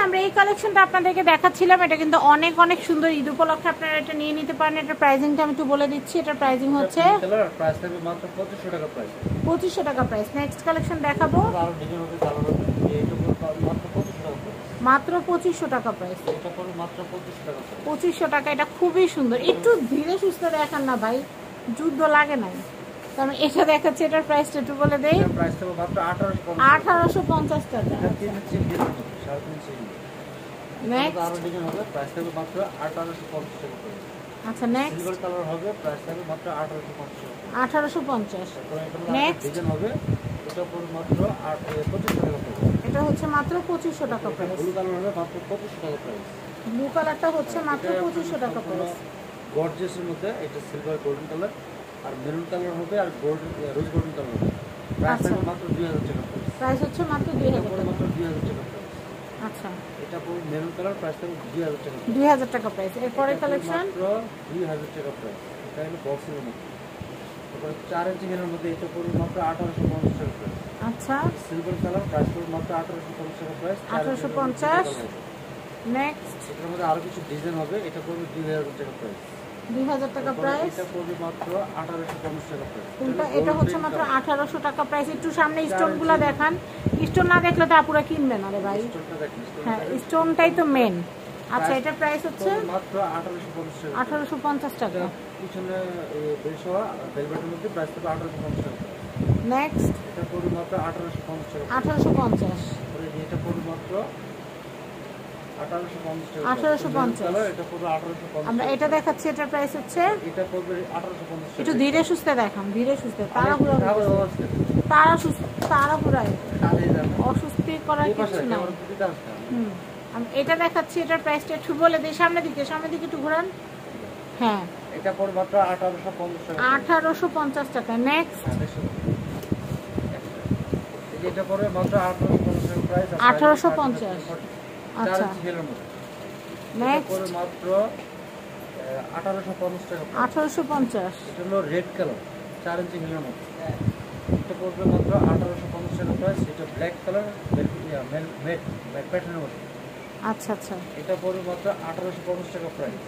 আমরা এই কালেকশনটা আপনাদেরকে দেখাচ্ছিলাম, এটা কিন্তু অনেক অনেক সুন্দর। ঈদ উপলক্ষে আপনারা এটা নিয়ে নিতে পারেন। এটার প্রাইসিংটা আমি একটু বলে দিচ্ছি। এটার প্রাইসিং হচ্ছে প্রাইস থাকবে মাত্র 2500 টাকা প্রাইস। 2500 টাকা প্রাইস। নেক্সট কালেকশন দেখাবো, আরো ডিজাইন হবে কালার হবে, এটা মাত্র 2500 টাকা প্রাইস। মাত্র 2500 টাকা প্রাইস। এটা পড়বে মাত্র 2500 টাকা। 2500 টাকা। এটা খুবই সুন্দর। একটু ধীরে সুস্থ দেখান না ভাই, যুদ্ধ লাগে নাই। আমি এটা দেখাচ্ছি, এটার প্রাইসটা একটু বলে দেই। এটার প্রাইস থাকবে মাত্র 1850 টাকা। এটা 3 ইঞ্চি দিয়ে দেব 3.5 ইঞ্চি। নেক্সট আরো ডিজাইন হবে, প্রাইস থাকবে মাত্র 1850 টাকা। আচ্ছা নেক্সট সিলভার কালার হবে, প্রাইস থাকবে মাত্র 1850 টাকা। 1850। নেক্সট ডিজাইন হবে, এটা পড়বে মাত্র 2500 টাকা প্রাইস। এটা হচ্ছে মাত্র 2500 টাকা প্রাইস। ব্লু কালার হবে মাত্র 2500 টাকা প্রাইস। ব্লু কালারটা হচ্ছে মাত্র 2500 টাকা প্রাইস। গর্জিয়াসের মধ্যে এটা সিলভার গোল্ডেন কালার, আর মেরুন কালার হবে, আর গোল্ড রোজ গোল্ডেন কালার হবে। প্রাইস থাকবে মাত্র 2000 টাকা প্রাইস। প্রাইস হচ্ছে মাত্র 2000 টাকা। মাত্র 2000 টাকা প্রাইস। আচ্ছা এটা পুরো মেরুন কালার, প্রাইস থাকবে 2000 টাকা। 2000 টাকা প্রাইস। এরপরে কালেকশন মাত্র 2000 টাকা প্রাইস। এটা হলো বক্সের মধ্যে। তারপর 4 ইঞ্চি হিলের মধ্যে এটা পুরো মাত্র 1850 টাকা প্রাইস। আচ্ছা সিলভার কালার, প্রাইস পুরো মাত্র 1850 টাকা প্রাইস। 1850। নেক্সট এটার মধ্যে আরো কিছু ডিজাইন হবে, এটা পড়বে 2000 টাকা প্রাইস। 2000 টাকা প্রাইস। এটা পড়বে মাত্র 1850 টাকা প্রাইস। এটা হচ্ছে মাত্র 1800 টাকা প্রাইস। একটু সামনে স্টোনগুলো দেখান, স্টোন না দেখলে তো আপুরা কিনবে না রে ভাই। স্টোনটা দেখেন, হ্যাঁ স্টোনটাই তো মেন। আচ্ছা এটার প্রাইস হচ্ছে মাত্র 1850 টাকা। 1850 টাকা। পিছনে বেশ হওয়া ভেলভেটের মধ্যে প্রাইস থাকবে 1850 টাকা। নেক্সট এটা পড়বে মাত্র 1850 টাকা। 1850। এটা পড়বে মাত্র 1850 টাকা। 1850। এটা পড়বে 1850। আমরা এটা দেখাচ্ছি, এটার প্রাইস হচ্ছে এটা পড়বে 1850 টাকা। একটু ধীরে সুস্থে দেখান, ধীরে সুস্থে। তাড়াহুড়ায় অসুস্থি করার কিছু নাই। এটা দেখাচ্ছি, এটার প্রাইসটা একটু বলে দিই। সামনের দিকে একটু ঘোরান। হ্যাঁ এটা পড়বে মাত্র 1850 টাকা। 1850 টাকা। নেক্সট এটা পড়বে মাত্র 1850 টাকা প্রাইস। 1850। আচ্ছা নেক্সট পড়বে মাত্র 1850 টাকা। 1850। এটা হলো রেড কালার 4 ইঞ্চি হিলের মধ্যে। এটা পড়বে মাত্র 1850 টাকা প্রাইস। এটা ব্ল্যাক কালার মেট প্যাটার্নের মধ্যে। আচ্ছা আচ্ছা এটা পড়বে মাত্র 1850 টাকা প্রাইস।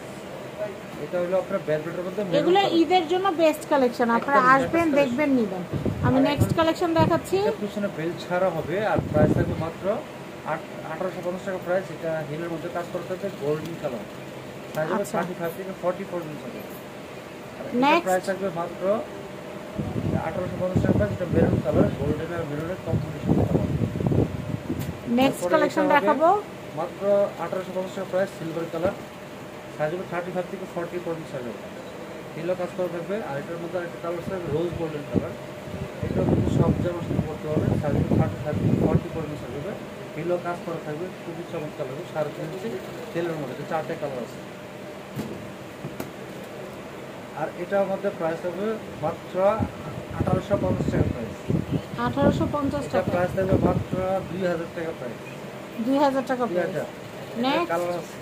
এটা হলো আপনার ভেলভেটের মধ্যে। এগুলো ঈদের জন্য বেস্ট কালেকশন, আপনারা আসবেন দেখবেন নিবেন। আমি নেক্সট কালেকশন দেখাচ্ছি। এটা পিছনে বেল ছাড়া হবে, আর প্রাইস থাকবে মাত্র 1850 টাকা প্রাইস। এটা হিলের মধ্যে কাজ করতে হবে, গোল্ডেন কালার। সাইজ হবে 35 থেকে 40 পর্যন্ত হবে। নেক্সট প্রাইস থাকবে মাত্র 1850 টাকা প্রাইস। এটা মেরুন কালার, গোল্ডেন আর মেরুনের কম্বিনেশন কালার। নেক্সট কালেকশন দেখাবো মাত্র 1850 টাকা প্রাইস। সিলভার কালার, সাইজ হবে 35 থেকে 40 পর্যন্ত সাইজ হবে। হিলও কাজ করা থাকবে, আর এটার মধ্যে আরেকটা কালার থাকবে রোজ গোল্ডেন কালার। এটাও কিন্তু সব জামার সাথে করতে হবে। সাইজ হবে 35 থেকে 40 পর্যন্ত সাইজ হবে। হিলও কাজ করা থাকবে, খুবই চমৎকার হবে। 3.5 ইঞ্চি তেলের মধ্যে 4টে কালার আছে। আর এটার মধ্যে প্রাইস হবে মাত্র 1850 টাকা প্রাইস। 1850 টাকা প্রাইস থাকবে মাত্র 2000 টাকা প্রাইস। 2000 টাকা প্রাইস। নেক্সট কালার আছে,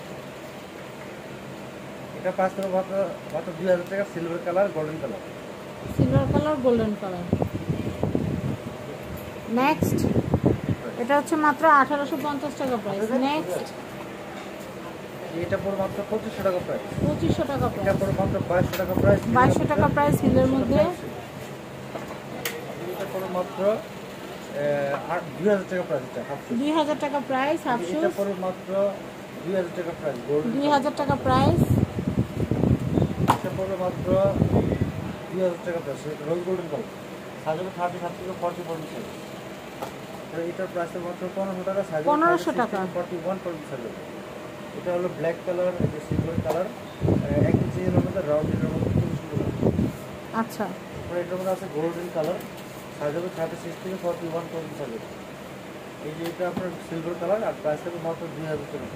এটা প্রাইস থাকবে মাত্র 2000 টাকা। Silver colour, golden colour. Silver colour, golden colour. Next এটা হচ্ছে মাত্র 1850 টাকা প্রাইস। নেক্সট এটা পড়বে মাত্র 2500 টাকা প্রাইস। 2500 টাকা প্রাইস। এটা পড়বে মাত্র 2200 টাকা প্রাইস। 2200 টাকা প্রাইস হিলের মধ্যে। এটা পড়বে মাত্র 2000 টাকা প্রাইস। এটা 2000 টাকা প্রাইস। হাফ শুজ এটা পড়বে মাত্র 2000 টাকা প্রাইস। গোল্ডেন 2000 টাকা প্রাইস। এটা পড়বে মাত্র 2000 টাকা প্রাইস। রোজ গোল্ডেন কালার, সাইজ হবে 35 থেকে 40 পর্যন্ত সাইজ। এটার প্রাইস মাত্র 1500 টাকা। সাইজ 1500 টাকা। 41 পর্যন্ত সাইজ। এটা হলো ব্ল্যাক কালার, এটা সিলভার কালার, 1 ইঞ্চি এর মধ্যে রাউন্ডের মধ্যে খুব সুন্দর। আচ্ছা এটার মধ্যে আছে গোল্ডেন কালার, সাইজ হবে 36 থেকে 41 পর্যন্ত সাইজ। এই যে এটা আপনার সিলভার কালার, আর প্রাইস হবে মাত্র 2000 টাকা।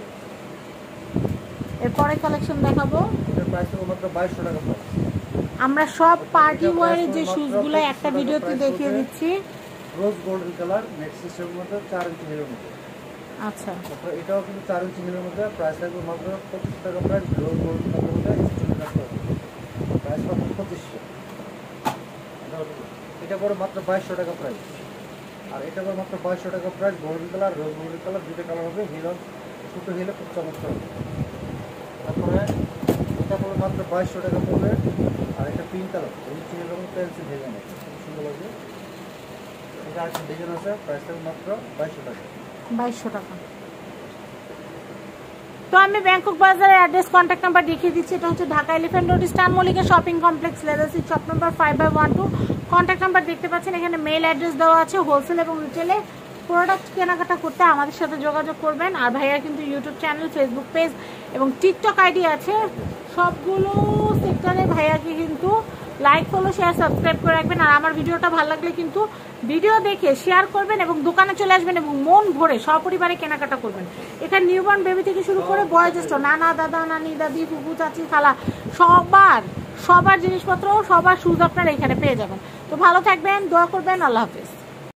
এরপরে কালেকশন দেখাবো। এটার প্রাইস হবে মাত্র 2200 টাকা প্রাইস। আমরা সব পার্টি ওয়্যারের যে শুজগুলো একটা ভিডিওতে দেখিয়ে দিচ্ছি। রোজ গোল্ডেন কালার, নেক্সট সিস্টেমের মধ্যে 4 ইঞ্চি হিলের মধ্যে। আচ্ছা এটাও কিন্তু 4 ইঞ্চি হিলের মধ্যে। প্রাইস থাকবে মাত্র 2500 টাকা প্রাইস। রোজ গোল্ডেন কালারের মধ্যে স্টোনের কাজ করা হবে। প্রাইস মাত্র 2500। এটা পড়ে মাত্র 2200 টাকা প্রাইস। আর এটা পড়ে মাত্র 2200 টাকা প্রাইস। গোল্ডেন কালার, রোজ গোল্ডেন কালার, দুটো কালার হবে। হিল ছোটো হিলে খুব চমৎকার হবে। তারপরে এটা পড়বে মাত্র 2200 টাকা পড়বে। আর এটা পিঙ্ক কালার অরিজিনাল এবং পেন্সিল ডিজাইন আছে, খুব সুন্দর লাগবে। এটা আরেকটা ডিজাইন আছে, প্রাইস থাকবে মাত্র 2200 টাকা। 2200 টাকা। তো আমি ব্যাংকক বাজারের অ্যাড্রেস কন্ট্যাক্ট নাম্বার দেখিয়ে দিচ্ছি। এটা হচ্ছে Dhaka elephant road star Mallika shopping complex লেদাসি শপ নাম্বার 5/12। কন্ট্যাক্ট নাম্বার দেখতে পাচ্ছেন, এখানে মেল অ্যাড্রেস দেওয়া আছে। হোলসেল এবং রিটেলে প্রোডাক্ট কেনাকাটা করতে আমাদের সাথে যোগাযোগ করবেন। আর ভাইয়া কিন্তু ইউটিউব চ্যানেল, ফেসবুক পেজ এবং টিকটক আইডি আছে। সবগুলো সেক্টরে ভাইয়াকে কিন্তু লাইক, ফলো, শেয়ার, সাবস্ক্রাইব করে রাখবেন। আর আমার ভিডিওটা ভালো লাগলে কিন্তু ভিডিও দেখে শেয়ার করবেন এবং দোকানে চলে আসবেন এবং মন ভরে সপরিবারে কেনাকাটা করবেন। এখানে নিউবর্ন বেবি থেকে শুরু করে বয়োজ্যেষ্ঠ, নানা, দাদা, নানি, দাদি, ফুফু, চাচি, খালা, সবার জিনিসপত্র, সবার শুজ আপনারা এখানে পেয়ে যাবেন। তো ভালো থাকবেন, দোয়া করবেন। আল্লাহ হাফেজ।